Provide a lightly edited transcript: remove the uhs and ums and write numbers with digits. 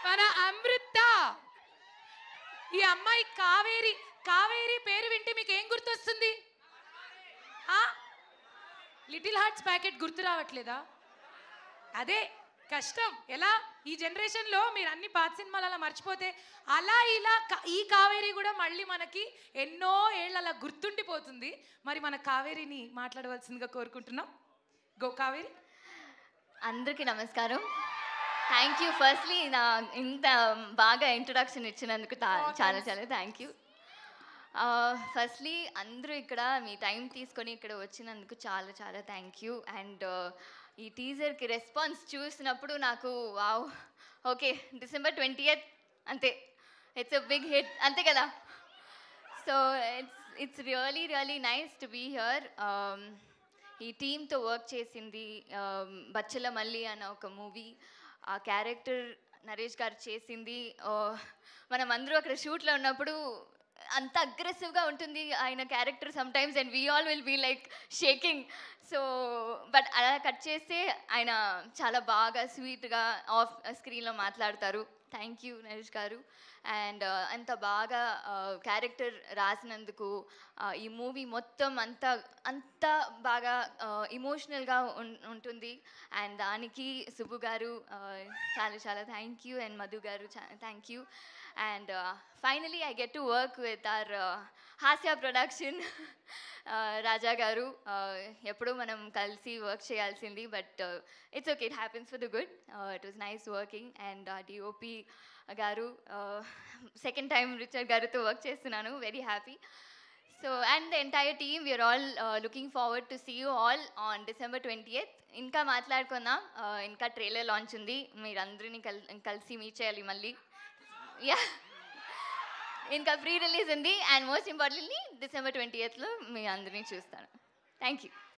మన అమృత. ఈ అమ్మాయి కావేరి. కావేరి పేరు వింటే మీకు ఏం గుర్తొస్తుంది? లిటిల్ హార్ట్స్ ప్యాకెట్ గుర్తు రావట్లేదా? అదే కష్టం. ఎలా ఈ జనరేషన్లో మీరు అన్ని పాత సినిమాలు అలా మర్చిపోతే అలా ఇలా ఈ కావేరి కూడా మళ్ళీ మనకి ఎన్నో ఏళ్ళు అలా గుర్తుండిపోతుంది. మరి మన కావేరిని మాట్లాడవలసిందిగా కోరుకుంటున్నాం. గో కావేరి. అందరికీ నమస్కారం. థ్యాంక్ యూ ఫస్ట్లీ నా ఇంత బాగా ఇంట్రొడక్షన్ ఇచ్చినందుకు చాలా చాలా థ్యాంక్ యూ. ఫస్ట్లీ అందరూ ఇక్కడ మీ టైం తీసుకొని ఇక్కడ వచ్చినందుకు చాలా చాలా థ్యాంక్ యూ. అండ్ ఈ టీజర్కి రెస్పాన్స్ చూసినప్పుడు నాకు వావ్, ఓకే December 20th అంతే, ఇట్స్ అ బిగ్ హిట్ అంతే కదా. So it's really really nice to be here. ఈ టీంతో వర్క్ చేసింది బచ్చల మల్లి అన్న ఒక మూవీ. ఆ క్యారెక్టర్ నరేష్ గారు చేసింది. మనం అందరూ అక్కడ షూట్లో ఉన్నప్పుడు అంత అగ్రెసివ్గా ఉంటుంది ఆయన character some times, and we all will be like shaking. So but అలా కట్ చేస్తే ఆయన చాలా బాగా స్వీట్గా ఆఫ్ స్క్రీన్లో మాట్లాడతారు. థ్యాంక్ యూ నరేష్ గారు. అండ్ అంత బాగా క్యారెక్టర్ రాసినందుకు ఈ మూవీ మొత్తం అంత బాగా ఇమోషనల్గా ఉంటుంది. అండ్ దానికి సుబ్బు గారు చాలా చాలా thank you. And Madhu garu thank you. And finally I get to work with our Haasya production Raja garu. ఎప్పుడూ మనం కలిసి వర్క్ చేయాల్సింది, but it's okay, it happens for the good. It was nice working. And DOP garu, second time Richard గారితో work చేస్తున్నాను, very happy. So and the entire team, we are all looking forward to see you all on December 20th. ఇంకా మాట్లాడుకుందాం, ఇంకా trailer launch ఉంది, మీరు అందరినీ కలిసి meet చేయాలి మళ్ళీ. యా, ఇంకా ప్రీ రిలీజ్ ఉంది. And most importantly December 20th మీ అందరినీ చూస్తాను. Thank you.